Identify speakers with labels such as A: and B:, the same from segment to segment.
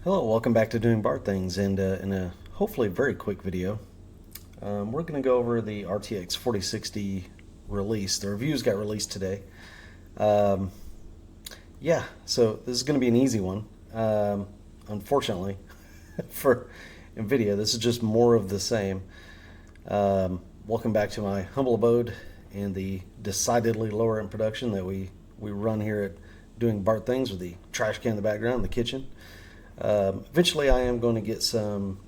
A: Hello, welcome back to Doing Bart Things, and in a hopefully very quick video, we're going to go over the RTX 4060 release. The reviews got released today. Um, yeah, so this is going to be an easy one. Unfortunately, for Nvidia, this is just more of the same. Welcome back to my humble abode and the decidedly lower end production that we run here at Doing Bart Things, with the trash can in the background in the kitchen. Eventually, I am going to get some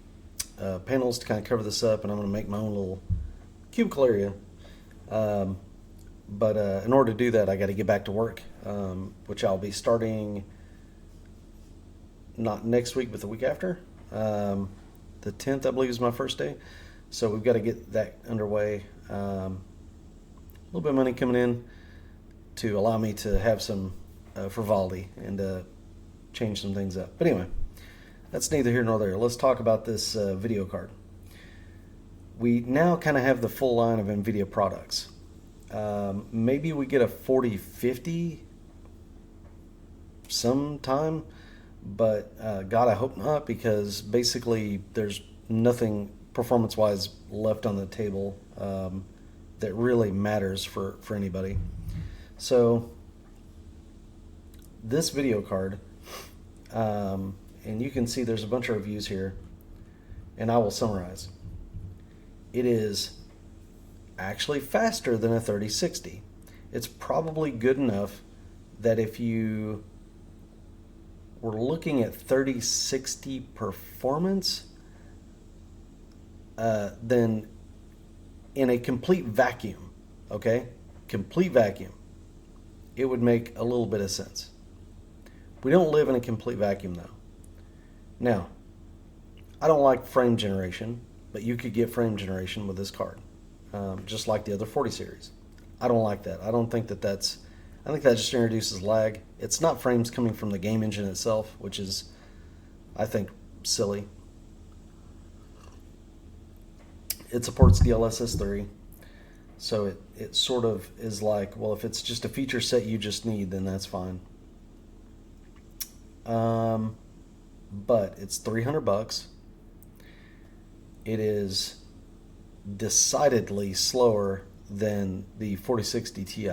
A: panels to kind of cover this up, and I'm going to make my own little cubicle area. Um, but in order to do that, I got to get back to work, which I'll be starting not next week, but the week after. The 10th, I believe, is my first day. So we've got to get that underway. A little bit of money coming in to allow me to have some frivolity and change some things up. But anyway, that's neither here nor there. Let's talk about this video card. We now kind of have the full line of Nvidia products. Maybe we get a 4050 sometime, but God, I hope not, because basically there's nothing performance-wise left on the table that really matters for anybody. So this video card, and you can see there's a bunch of reviews here, and I will summarize. It is actually faster than a 3060. It's probably good enough that if you were looking at 3060 performance, then in a complete vacuum, okay, complete vacuum, it would make a little bit of sense. We don't live in a complete vacuum, though. Now, I don't like frame generation, but you could get frame generation with this card, just like the other 40 series. I don't like that. I don't think that I think that just introduces lag. It's not frames coming from the game engine itself, which is, I think, silly. It supports DLSS 3, so it sort of is like, well, if it's just a feature set you just need, then that's fine. But it's $300. It is decidedly slower than the 4060 Ti,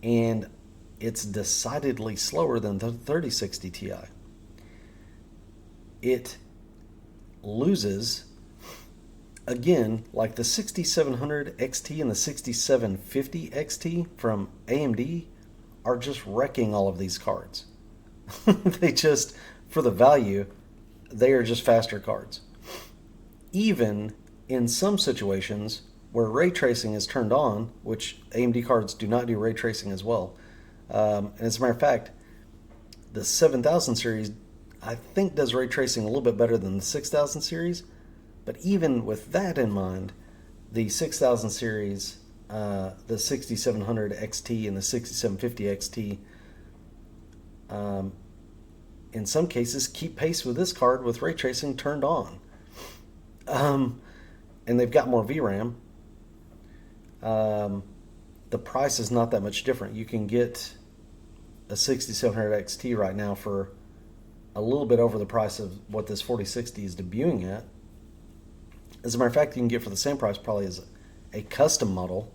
A: and it's decidedly slower than the 3060 Ti. It loses, again, like the 6700 XT and the 6750 XT from AMD are just wrecking all of these cards. They just, for the value, they are just faster cards. Even in some situations where ray tracing is turned on, which AMD cards do not do ray tracing as well. And as a matter of fact, the 7000 series, I think, does ray tracing a little bit better than the 6000 series. But even with that in mind, the 6000 series, the 6700 XT and the 6750 XT, in some cases keep pace with this card with ray tracing turned on. And they've got more VRAM. The price is not that much different. You can get a 6700 XT right now for a little bit over the price of what this 4060 is debuting at. As a matter of fact, you can get for the same price probably as a custom model,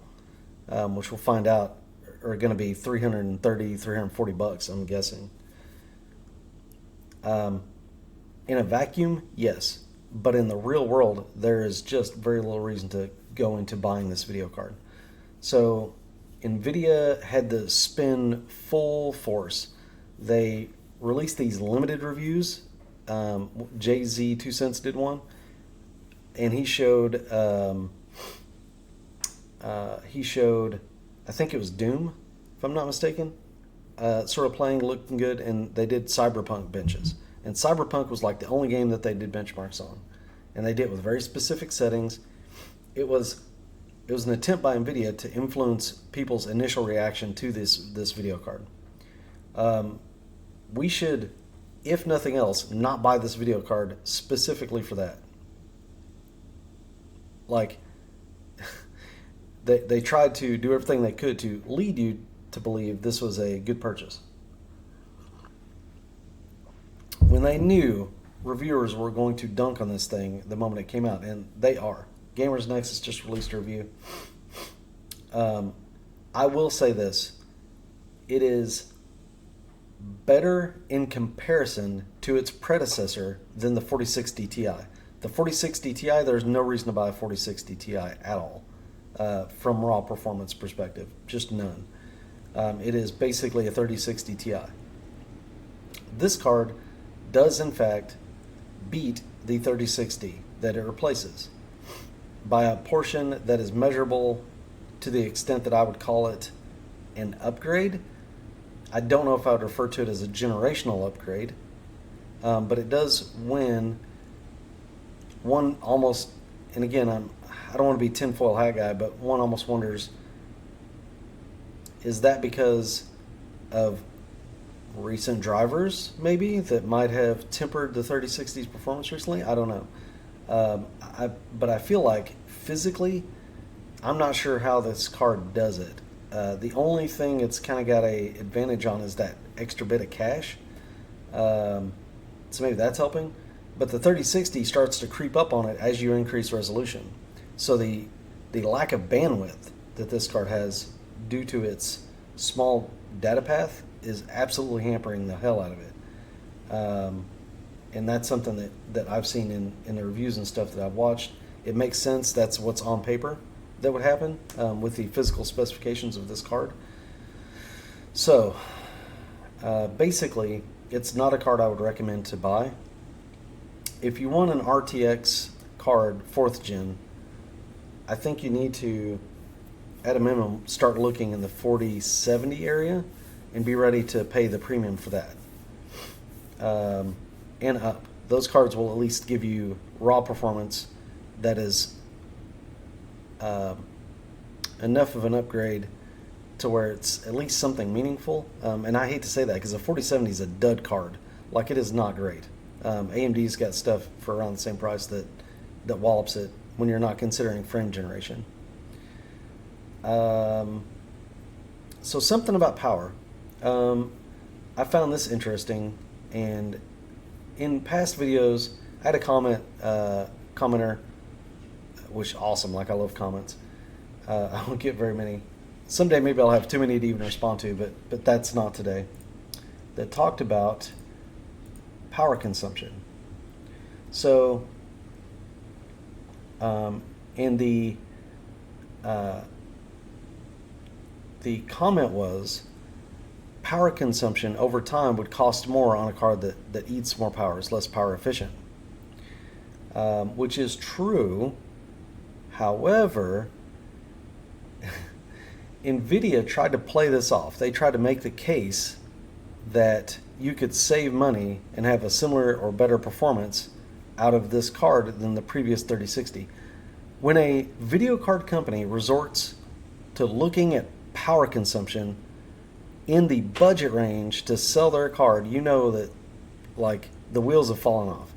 A: which we'll find out are going to be $330, $340, I'm guessing. In a vacuum, yes. But in the real world, there is just very little reason to go into buying this video card. So Nvidia had to spin full force. They released these limited reviews. JZ 2 Cents did one, and he showed I think it was Doom, if I'm not mistaken, sort of playing, looking good, and they did Cyberpunk benches. And Cyberpunk was like the only game that they did benchmarks on, and they did it with very specific settings. It was an attempt by Nvidia to influence people's initial reaction to this video card. We should, if nothing else, not buy this video card specifically for that. Like, they tried to do everything they could to lead you to believe this was a good purchase. And they knew reviewers were going to dunk on this thing the moment it came out, and they are. Gamers Nexus just released a review. I will say this. It is better in comparison to its predecessor than the 4060 Ti. The 4060 Ti, there's no reason to buy a 4060 Ti at all from raw performance perspective. Just none. It is basically a 3060 Ti. This card does in fact beat the 3060 that it replaces by a portion that is measurable to the extent that I would call it an upgrade. I don't know if I would refer to it as a generational upgrade, but it does win one almost, and again, I don't want to be tinfoil hat guy, but one almost wonders, is that because of recent drivers maybe that might have tempered the 3060's performance recently? I don't know. But I feel like physically, I'm not sure how this card does it. The only thing it's kind of got a advantage on is that extra bit of cache. So maybe that's helping. But the 3060 starts to creep up on it as you increase resolution. So the lack of bandwidth that this card has due to its small data path is absolutely hampering the hell out of it. And that's something that I've seen in the reviews and stuff that I've watched. It makes sense. That's what's on paper that would happen with the physical specifications of this card. So basically, it's not a card I would recommend to buy. If you want an RTX card, 4th gen, I think you need to, at a minimum, start looking in the 4070 area and be ready to pay the premium for that. And up. Those cards will at least give you raw performance that is enough of an upgrade to where it's at least something meaningful. And I hate to say that because the 4070 is a dud card. Like, it is not great. AMD's got stuff for around the same price that wallops it when you're not considering frame generation. So something about power. I found this interesting, and in past videos, I had a commenter, which awesome, like I love comments. I don't get very many. Someday maybe I'll have too many to even respond to, but that's not today. That talked about power consumption. So, and the comment was, power consumption over time would cost more on a card that eats more power, is less power efficient. Which is true. However, Nvidia tried to play this off. They tried to make the case that you could save money and have a similar or better performance out of this card than the previous 3060. When a video card company resorts to looking at power consumption in the budget range to sell their card, you know that, like, the wheels have fallen off.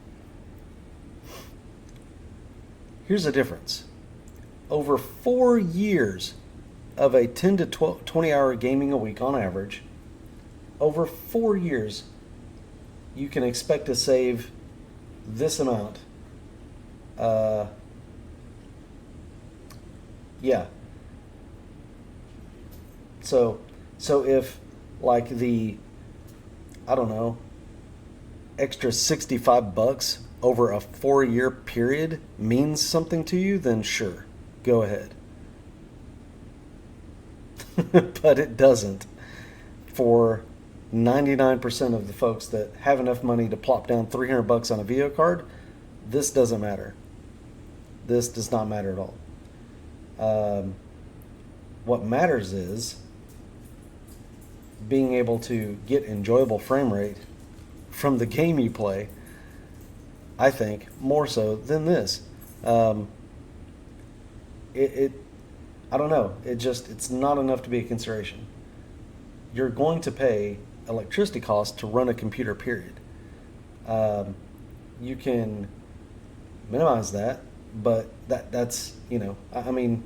A: Here's the difference. Over 4 years of a 10 to 20 hour gaming a week on average, over 4 years, you can expect to save this amount. Yeah. So if, like, the, I don't know, extra $65 over a 4-year period means something to you, then sure, go ahead. But it doesn't for 99% of the folks that have enough money to plop down $300 on a video card. This doesn't matter. This does not matter at all. What matters is being able to get enjoyable frame rate from the game you play, I think, more so than this. I don't know. It's not enough to be a consideration. You're going to pay electricity costs to run a computer, period. You can minimize that, but that's, I mean,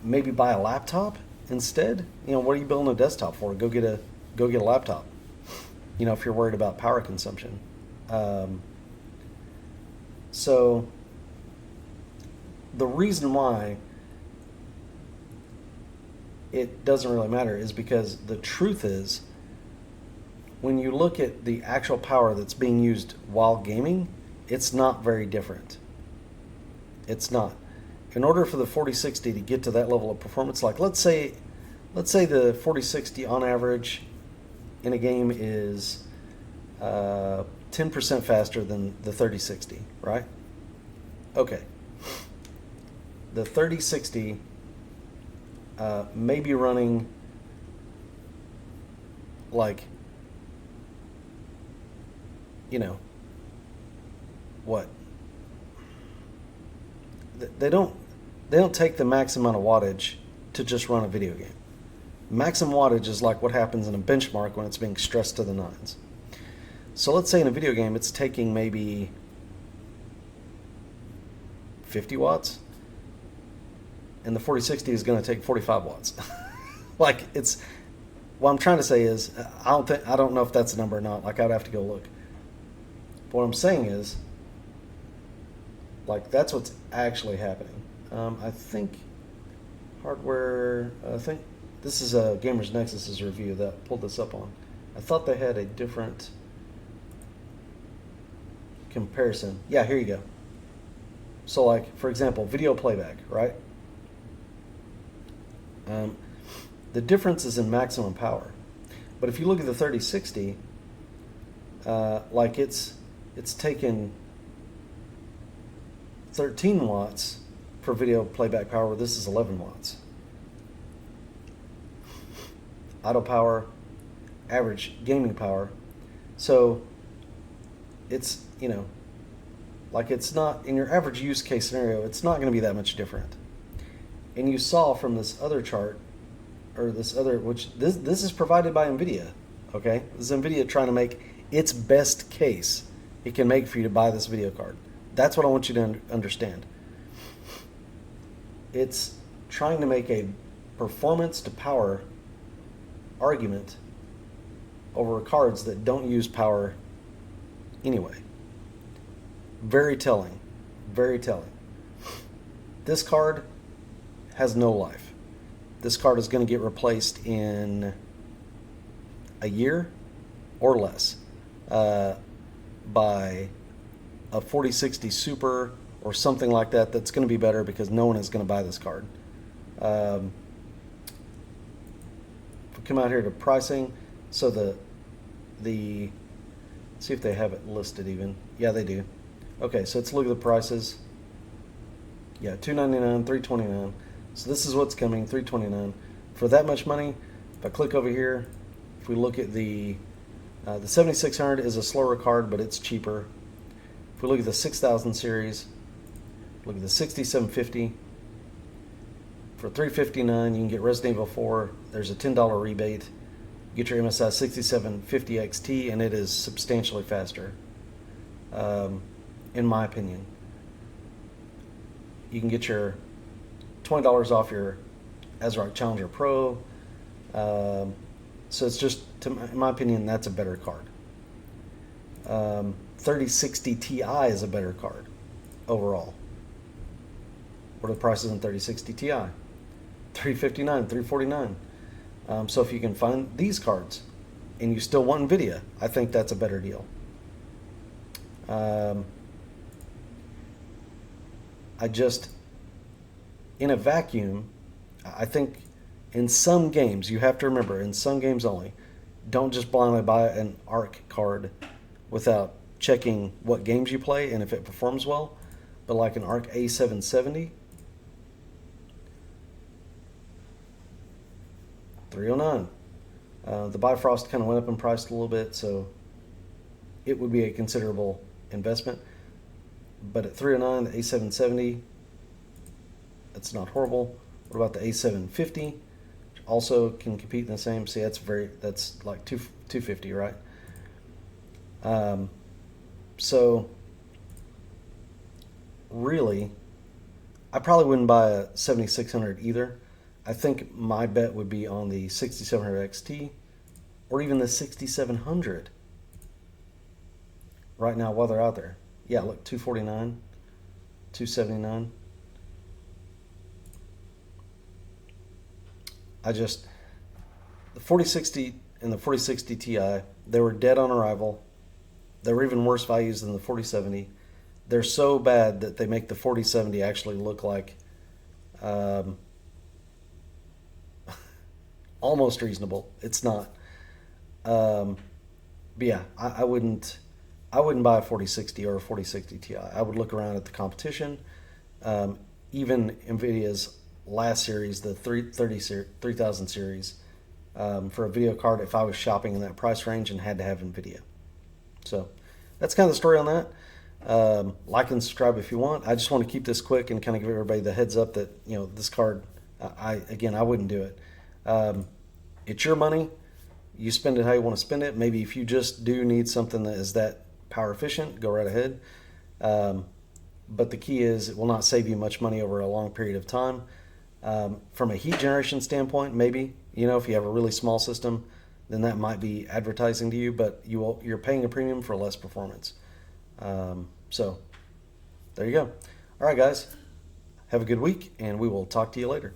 A: maybe buy a laptop instead. What are you building a desktop for? Go get a laptop. If you're worried about power consumption. So the reason why it doesn't really matter is because the truth is, when you look at the actual power that's being used while gaming, it's not very different. It's not. In order for the 4060 to get to that level of performance, like let's say the 4060 on average in a game is 10% faster than the 3060, right? Okay. The 3060 may be running like, you know, what? They don't take the max amount of wattage to just run a video game. Maximum wattage is like what happens in a benchmark when it's being stressed to the nines. So let's say in a video game it's taking maybe 50 watts, and the 4060 is going to take 45 watts. Like, it's, what I'm trying to say is, I don't know if that's a number or not. Like, I'd have to go look. But what I'm saying is, like, that's what's actually happening. I think hardware. I think this is a Gamers Nexus's review that pulled this up on. I thought they had a different comparison. Yeah, here you go. So, like, for example, video playback, right? The difference is in maximum power. But if you look at the 3060, like it's taken 13 watts for video playback power, where this is 11 watts. Idle power, average gaming power. So it's, you know, like, it's not, in your average use case scenario, it's not going to be that much different. And you saw from this other chart, or this other, which this is provided by Nvidia, okay? This is Nvidia trying to make its best case it can make for you to buy this video card. That's what I want you to understand. It's trying to make a performance to power argument over cards that don't use power anyway. Very telling. Very telling. This card has no life. This card is going to get replaced in a year or less by a 4060 Super or something like that that's going to be better, because no one is going to buy this card. If we come out here to pricing, so the see if they have it listed even. Yeah, they do. Okay, so let's look at the prices. Yeah, $299, $329. So this is what's coming, $329. For that much money, if I click over here, if we look at the 7600 is a slower card, but it's cheaper. If we look at the 6000 series, look at the 6750. For $359, you can get Resident Evil 4. There's a $10 rebate. Get your MSI 6750 XT, and it is substantially faster, in my opinion. You can get your $20 off your ARC Challenger Pro. So it's just, in my opinion, that's a better card. 3060 Ti is a better card overall. What are the prices in 3060 Ti? $359, $349. So if you can find these cards and you still want Nvidia, I think that's a better deal. I just, in a vacuum, I think in some games, you have to remember, in some games only, don't just blindly buy an ARC card without checking what games you play and if it performs well. But like an ARC A750, $309. The Bifrost kind of went up in price a little bit, so it would be a considerable investment. But at $309, the A770, that's not horrible. What about the A750? Also can compete in the same. See, that's like $250, right? So really, I probably wouldn't buy a 7600 either. I think my bet would be on the 6700 XT or even the 6700. right now while they're out there. Yeah, look, 249, 279. The 4060 and the 4060 Ti, they were dead on arrival. They were even worse values than the 4070. They're so bad that they make the 4070 actually look like um, almost reasonable. It's not. Um, but yeah, I wouldn't buy a 4060 or a 4060 Ti. I would look around at the competition. Even Nvidia's last series, the 3000 series, for a video card, if I was shopping in that price range and had to have Nvidia. So that's kind of the story on that. Like and subscribe if you want. I just want to keep this quick and kind of give everybody the heads up that, you know, this card, I wouldn't do it. It's your money. You spend it how you want to spend it. Maybe if you just do need something that is that power efficient, go right ahead. But the key is it will not save you much money over a long period of time. From a heat generation standpoint, maybe, you know, if you have a really small system, then that might be advertising to you, but you're paying a premium for less performance. So there you go. All right, guys, have a good week, and we will talk to you later.